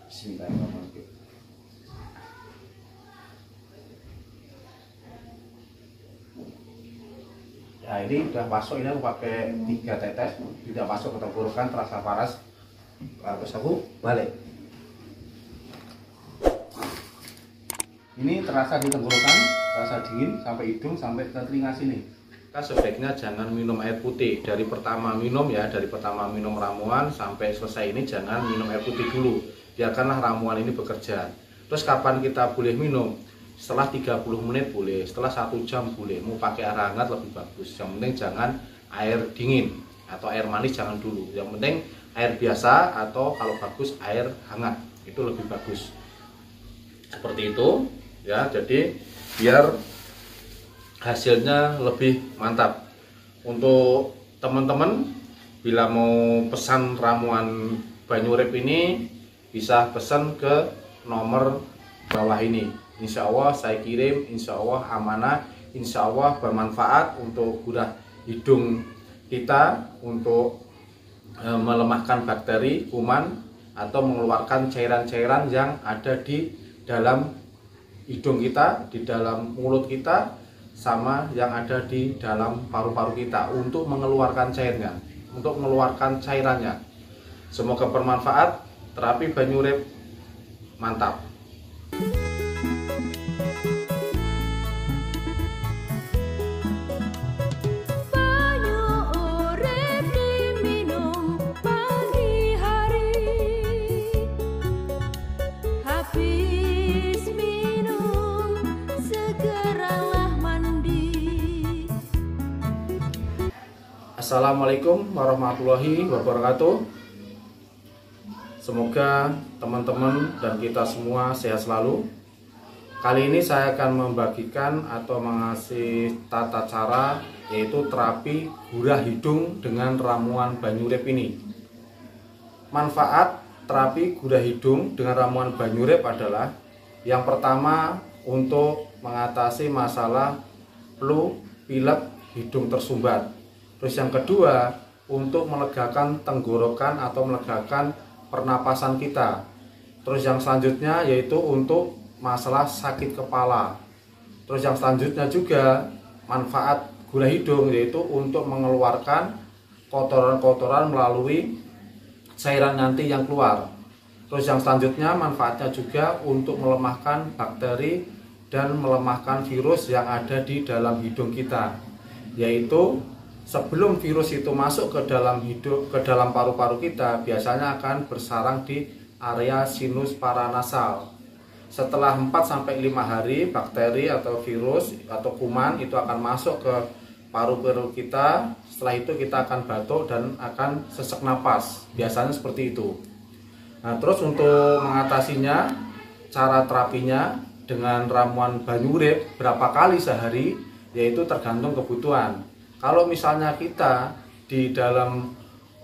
Bismillahirrahmanirrahim. Nah ini udah masuk, ini aku pakai 3 tetes, tidak masuk ke tenggorokan, terasa panas. Terus aku balik. Ini terasa di tenggorokan, terasa dingin sampai hidung, sampai ke telinga sini. Kita sebaiknya jangan minum air putih. Dari pertama minum ya, dari pertama minum ramuan sampai selesai ini jangan minum air putih dulu. Biarkanlah ramuan ini bekerja. Terus kapan kita boleh minum? Setelah 30 menit boleh, setelah 1 jam boleh. Mau pakai air hangat lebih bagus. Yang penting jangan air dingin atau air manis jangan dulu. Yang penting air biasa atau kalau bagus air hangat, itu lebih bagus. Seperti itu ya, jadi biar hasilnya lebih mantap. Untuk teman-teman bila mau pesan ramuan Banyurep ini bisa pesan ke nomor bawah ini. Insya Allah saya kirim, insya Allah amanah, insya Allah bermanfaat untuk gurah hidung kita, untuk melemahkan bakteri, kuman, atau mengeluarkan cairan-cairan yang ada di dalam hidung kita, di dalam mulut kita, sama yang ada di dalam paru-paru kita, untuk mengeluarkan cairnya, untuk mengeluarkan cairannya. Semoga bermanfaat. Terapi Banyurep mantap. Assalamualaikum warahmatullahi wabarakatuh. Semoga teman-teman dan kita semua sehat selalu. Kali ini saya akan membagikan atau mengasih tata cara, yaitu terapi gurah hidung dengan ramuan Banyurep ini. Manfaat terapi gurah hidung dengan ramuan Banyurep adalah yang pertama, untuk mengatasi masalah flu, pilek, hidung tersumbat. Terus yang kedua, untuk melegakan tenggorokan atau melegakan pernapasan kita. Terus yang selanjutnya yaitu untuk masalah sakit kepala. Terus yang selanjutnya juga manfaat gurah hidung yaitu untuk mengeluarkan kotoran-kotoran melalui cairan nanti yang keluar. Terus yang selanjutnya manfaatnya juga untuk melemahkan bakteri dan melemahkan virus yang ada di dalam hidung kita, yaitu sebelum virus itu masuk ke dalam hidung, ke dalam paru-paru kita, biasanya akan bersarang di area sinus paranasal. Setelah 4-5 hari, bakteri atau virus atau kuman itu akan masuk ke paru-paru kita. Setelah itu kita akan batuk dan akan sesak napas. Biasanya seperti itu. Nah, terus untuk mengatasinya, cara terapinya dengan ramuan Banyurep berapa kali sehari, yaitu tergantung kebutuhan. Kalau misalnya kita di dalam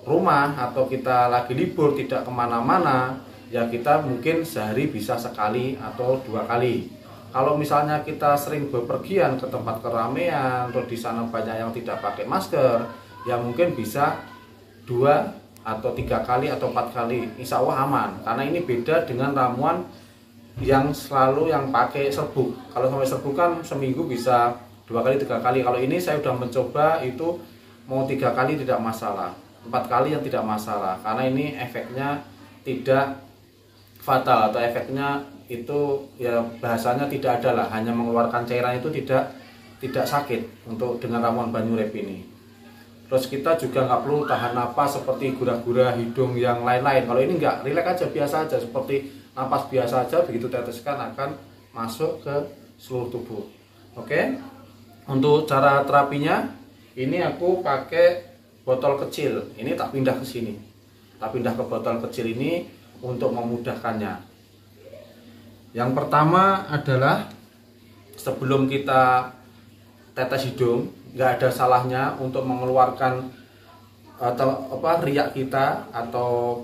rumah atau kita lagi libur tidak kemana-mana, ya kita mungkin sehari bisa sekali atau 2 kali. Kalau misalnya kita sering bepergian ke tempat keramaian atau di sana banyak yang tidak pakai masker, ya mungkin bisa 2 atau 3 kali atau 4 kali. Insya Allah aman, karena ini beda dengan ramuan yang selalu yang pakai serbuk. Kalau sampai serbuk kan seminggu bisa 2 kali 3 kali. Kalau ini saya sudah mencoba itu mau 3 kali tidak masalah, 4 kali yang tidak masalah, karena ini efeknya tidak fatal atau efeknya itu ya bahasanya tidak ada lah, hanya mengeluarkan cairan, itu tidak sakit untuk dengan ramuan Banyurep ini. Terus kita juga nggak perlu tahan napas seperti gurah-gurah hidung yang lain-lain. Kalau ini nggak, rileks aja, biasa aja, seperti napas biasa aja, begitu teteskan akan masuk ke seluruh tubuh. Oke. Untuk cara terapinya, ini aku pakai botol kecil. Ini tak pindah ke sini. Tak pindah ke botol kecil ini untuk memudahkannya. Yang pertama adalah sebelum kita tetes hidung, nggak ada salahnya untuk mengeluarkan atau riak kita atau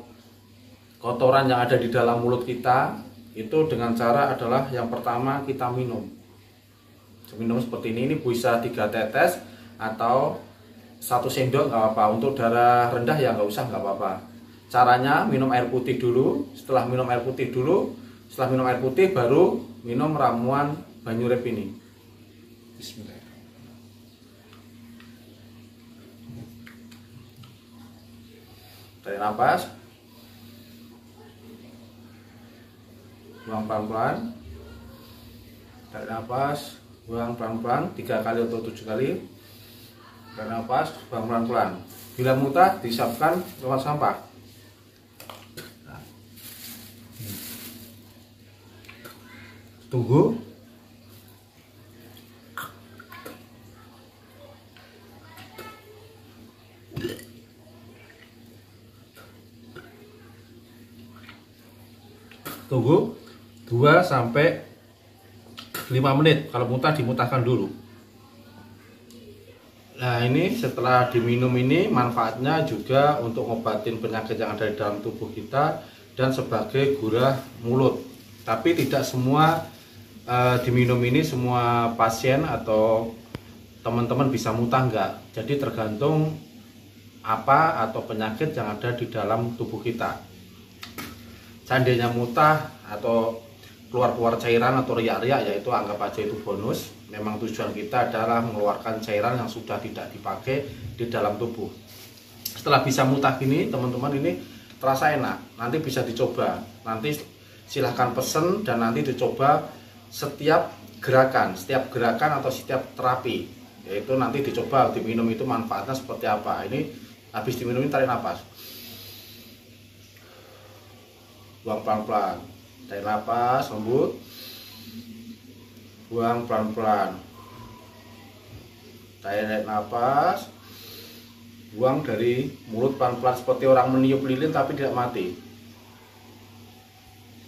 kotoran yang ada di dalam mulut kita, itu dengan cara adalah yang pertama kita minum seperti ini bisa 3 tetes atau 1 sendok nggak apa-apa. Untuk darah rendah ya nggak usah, nggak apa-apa. Caranya minum air putih dulu, setelah minum air putih baru minum ramuan Banyurep ini. Bismillahirrahmanirrahim. Tarik nafas, buang pelan-pelan. Tarik nafas, buang pelan-pelan 3 kali atau 7 kali. Tarik nafas, buang pelan-pelan. Bila muntah disiapkan tempat sampah. Tunggu. Tunggu 2 sampai 5 menit. Kalau muntah dimuntahkan dulu. Nah, ini setelah diminum ini manfaatnya juga untuk ngobatin penyakit yang ada di dalam tubuh kita dan sebagai gurah mulut. Tapi tidak semua diminum ini semua pasien atau teman-teman bisa muntah enggak. Jadi tergantung apa atau penyakit yang ada di dalam tubuh kita. Seandainya muntah atau keluar cairan atau riak-riak, yaitu anggap aja itu bonus. Memang tujuan kita adalah mengeluarkan cairan yang sudah tidak dipakai di dalam tubuh. Setelah bisa muntah gini, teman-teman, ini terasa enak. Nanti bisa dicoba. Nanti silahkan pesen dan nanti dicoba setiap gerakan atau setiap terapi. Yaitu nanti dicoba diminum itu manfaatnya seperti apa. Ini habis diminum ini tarik nafas. Buang pelan-pelan. Tarik nafas lembut. Buang pelan-pelan. Tarik nafas. Buang dari mulut pelan-pelan seperti orang meniup lilin tapi tidak mati.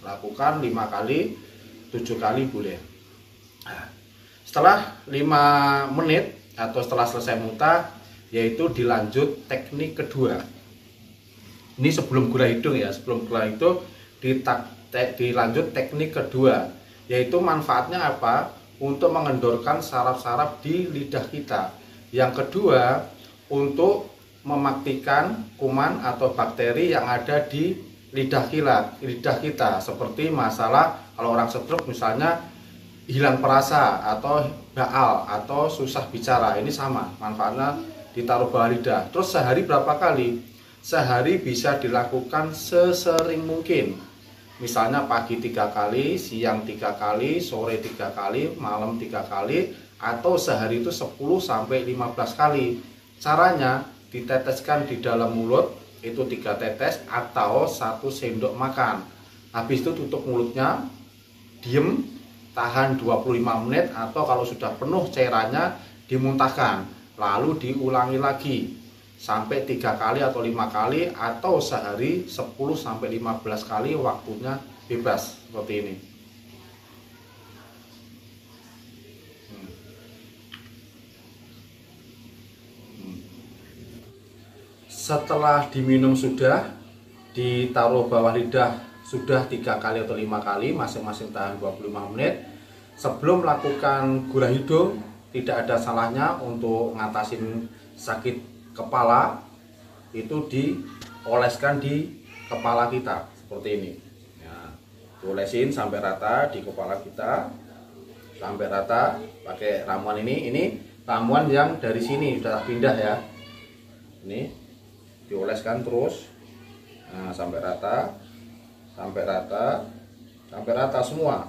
Lakukan 5 kali, 7 kali boleh. Setelah 5 menit atau setelah selesai muntah, yaitu dilanjut teknik kedua. Ini sebelum gurah hidung ya, sebelum gurah hidung dilanjut teknik kedua, yaitu manfaatnya apa? Untuk mengendorkan saraf-saraf di lidah kita. Yang kedua, untuk mematikan kuman atau bakteri yang ada di lidah kita, seperti masalah kalau orang stroke misalnya hilang perasa atau baal atau susah bicara, ini sama manfaatnya ditaruh bawah lidah. Terus sehari berapa kali? Sehari bisa dilakukan sesering mungkin. Misalnya pagi 3 kali, siang 3 kali, sore 3 kali, malam 3 kali, atau sehari itu 10 sampai 15 kali. Caranya diteteskan di dalam mulut, itu 3 tetes atau 1 sendok makan. Habis itu tutup mulutnya, diem, tahan 25 menit, atau kalau sudah penuh cairannya dimuntahkan. Lalu diulangi lagi sampai 3 kali atau 5 kali, atau sehari 10 sampai 15 kali, waktunya bebas seperti ini. Setelah diminum sudah, ditaruh bawah lidah sudah 3 kali atau 5 kali, masing-masing tahan 25 menit. Sebelum melakukan gurah hidung, tidak ada salahnya untuk ngatasin sakit kepala, itu dioleskan di kepala kita seperti ini ya, diolesin sampai rata di kepala kita, sampai rata pakai ramuan ini ramuan yang dari sini sudah pindah ya, ini dioleskan terus, nah, sampai rata semua.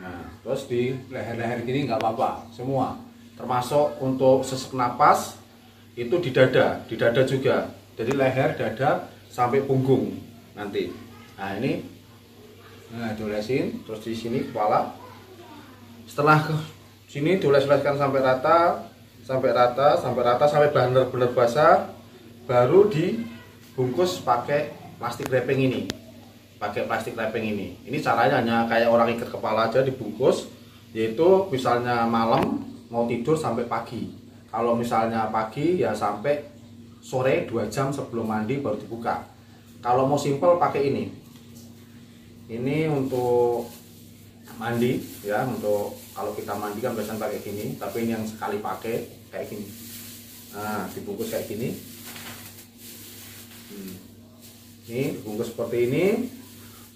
Nah, terus di leher-leher gini nggak apa-apa semua, termasuk untuk sesak napas itu di dada juga, jadi leher, dada sampai punggung nanti. Nah, ini diolesin terus di sini kepala. Setelah ke sini dioles-oleskan sampai rata sampai benar-benar basah, baru dibungkus pakai plastik wrapping ini. Ini caranya hanya kayak orang ikat kepala aja, dibungkus, yaitu misalnya malam mau tidur sampai pagi. Kalau misalnya pagi ya sampai sore 2 jam sebelum mandi baru dibuka. Kalau mau simple pakai ini. Ini untuk mandi ya, untuk kalau kita mandi kan biasanya pakai gini, tapi ini yang sekali pakai kayak gini. Nah, dibungkus kayak gini. Ini bungkus seperti ini.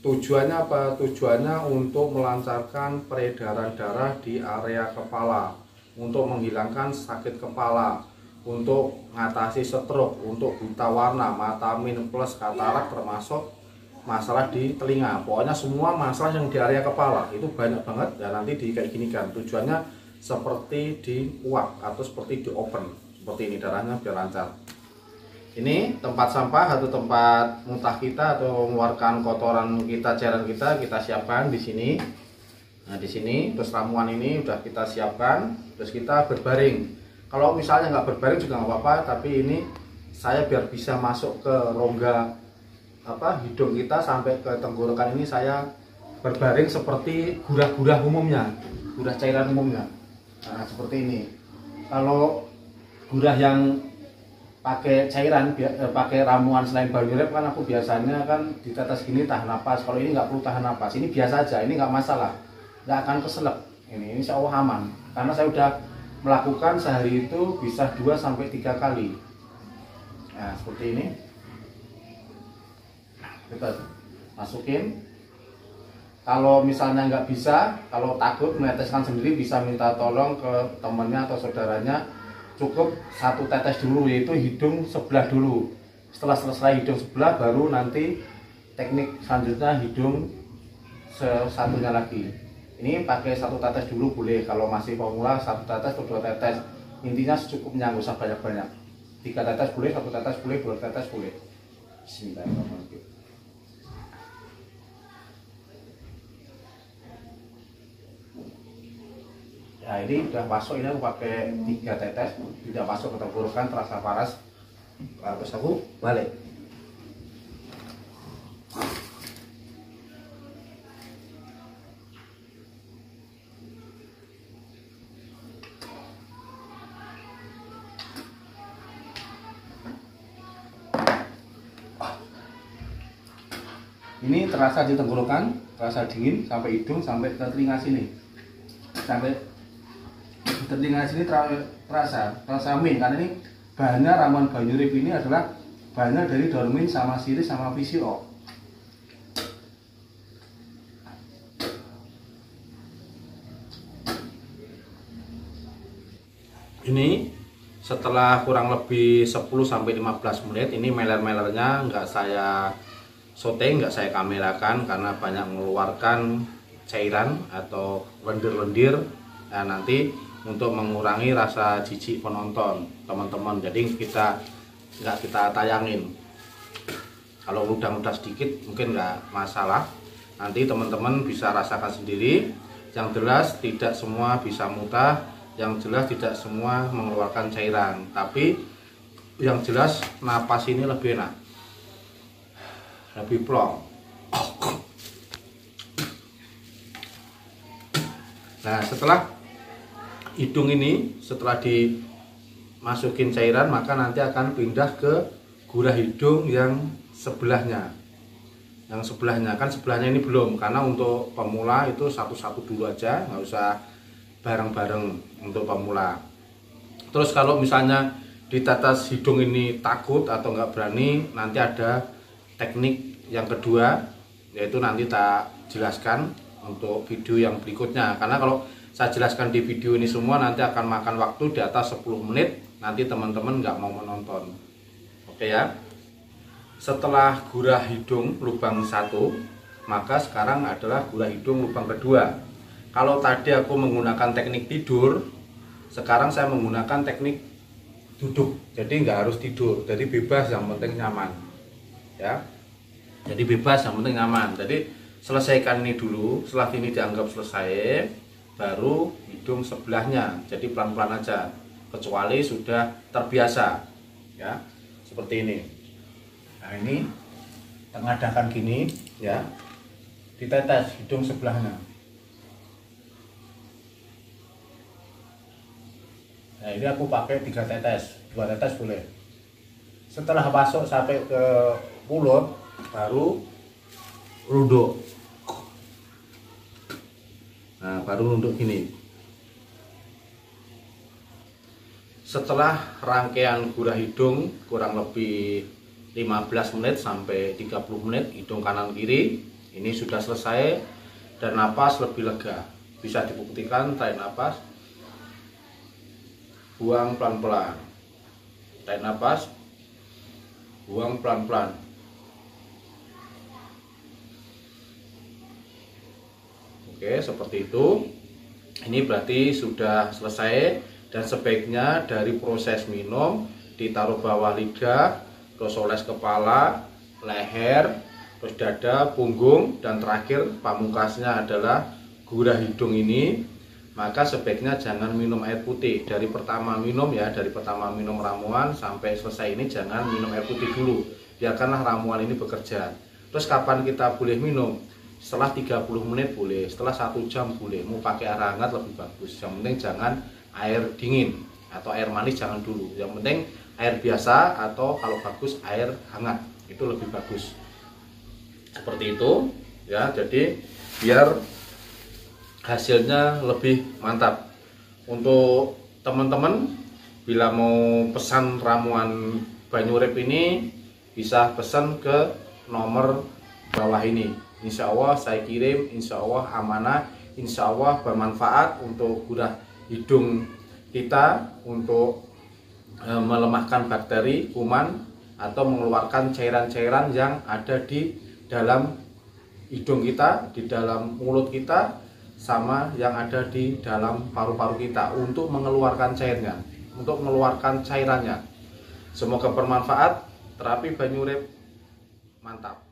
Tujuannya apa? Tujuannya untuk melancarkan peredaran darah di area kepala, untuk menghilangkan sakit kepala, untuk mengatasi stroke, untuk buta warna, mata min plus, katarak, termasuk masalah di telinga. Pokoknya semua masalah yang di area kepala itu banyak banget. Dan nanti di kayak gini kan, tujuannya seperti di uap atau seperti di open, seperti ini, darahnya biar lancar. Ini tempat sampah atau tempat muntah kita atau mengeluarkan kotoran kita, cairan kita siapkan di sini. Nah, di sini terus ramuan ini udah kita siapkan, terus kita berbaring. Kalau misalnya nggak berbaring juga nggak apa-apa, tapi ini saya biar bisa masuk ke rongga hidung kita sampai ke tenggorokan, ini saya berbaring seperti gurah-gurah umumnya, gurah cairan umumnya. Nah, seperti ini. Kalau gurah yang pakai cairan, pakai ramuan selain Baliurep kan aku biasanya kan ditetes gini tahan napas. Kalau ini nggak perlu tahan napas, ini biasa aja, ini nggak masalah, nggak akan keselak. Ini insya Allah aman, karena saya udah melakukan sehari itu bisa 2-3 kali. Nah, seperti ini kita masukin. Kalau misalnya nggak bisa, kalau takut meneteskan sendiri, bisa minta tolong ke temannya atau saudaranya. Cukup 1 tetes dulu, yaitu hidung sebelah dulu. Setelah selesai hidung sebelah, baru nanti teknik selanjutnya hidung satunya lagi. Ini pakai 1 tetes dulu boleh, kalau masih pemula 1 tetes atau 2 tetes. Intinya secukupnya, nggak usah banyak-banyak. 3 tetes boleh, 1 tetes boleh, 2 tetes boleh. Bismillahirrahmanirrahim. Nah, ini udah masuk, ini aku pakai 3 tetes, tidak masuk ke tenggorokan, terasa panas. Terus aku balik. Ini terasa di tenggorokan, terasa dingin sampai hidung, sampai ke telinga sini, sampai telinga sini terasa min, karena ini bahannya ramuan Baliurep ini adalah bahannya dari daun mint sama sirih sama VCO. Ini setelah kurang lebih 10-15 menit, ini meler-melernya nggak saya syuting, nggak saya kamerakan karena banyak mengeluarkan cairan atau lendir-lendir. Nah, nanti untuk mengurangi rasa jijik penonton teman-teman, jadi nggak kita tayangin. Kalau udah sedikit mungkin nggak masalah, nanti teman-teman bisa rasakan sendiri. Yang jelas tidak semua bisa muntah, yang jelas tidak semua mengeluarkan cairan, tapi yang jelas napas ini lebih enak, lebih plong. Nah, setelah hidung ini, setelah dimasukin cairan, maka nanti akan pindah ke gurah hidung yang sebelahnya. Yang sebelahnya, kan sebelahnya ini belum, karena untuk pemula itu satu-satu dulu aja, nggak usah bareng-bareng untuk pemula. Terus kalau misalnya ditetes hidung ini takut atau nggak berani, nanti ada teknik yang kedua, yaitu nanti tak jelaskan untuk video yang berikutnya. Karena kalau saya jelaskan di video ini semua nanti akan makan waktu di atas 10 menit, nanti teman-teman nggak mau menonton. Oke ya. Setelah gurah hidung lubang 1, maka sekarang adalah gurah hidung lubang kedua. Kalau tadi aku menggunakan teknik tidur, sekarang saya menggunakan teknik duduk. Jadi nggak harus tidur, jadi bebas, yang penting nyaman. Ya. Jadi bebas, yang penting nyaman. Jadi selesaikan ini dulu, setelah ini dianggap selesai, baru hidung sebelahnya. Jadi pelan-pelan aja, kecuali sudah terbiasa, ya, seperti ini. Nah, ini tengadakan gini, ya, ditetes hidung sebelahnya. Nah, ini aku pakai 3 tetes, 2 tetes boleh. Setelah masuk sampai ke mulut, baru runduk. Nah, baru nunduk gini. Setelah rangkaian gurah hidung kurang lebih 15 menit sampai 30 menit hidung kanan kiri ini sudah selesai dan napas lebih lega. Bisa dibuktikan tarik napas, buang pelan-pelan, tarik napas, buang pelan-pelan. Oke, seperti itu. Ini berarti sudah selesai dan sebaiknya dari proses minum ditaruh bawah lidah, terus oles kepala, leher, terus dada, punggung, dan terakhir pamungkasnya adalah gurah hidung ini. Maka sebaiknya jangan minum air putih dari pertama minum ya, dari pertama minum ramuan sampai selesai ini jangan minum air putih dulu, biarkanlah ramuan ini bekerja. Terus kapan kita boleh minum? Setelah 30 menit boleh, setelah 1 jam boleh, mau pakai air hangat lebih bagus. Yang penting jangan air dingin atau air manis jangan dulu, yang penting air biasa atau kalau bagus air hangat, itu lebih bagus. Seperti itu ya, jadi biar hasilnya lebih mantap. Untuk teman-teman bila mau pesan ramuan Banyurip ini bisa pesan ke nomor bawah ini. Insya Allah saya kirim, insya Allah amanah, insya Allah bermanfaat untuk gurah hidung kita, untuk melemahkan bakteri, kuman, atau mengeluarkan cairan-cairan yang ada di dalam hidung kita, di dalam mulut kita, sama yang ada di dalam paru-paru kita, untuk mengeluarkan cairnya, untuk mengeluarkan cairannya. Semoga bermanfaat. Terapi Banyurip mantap.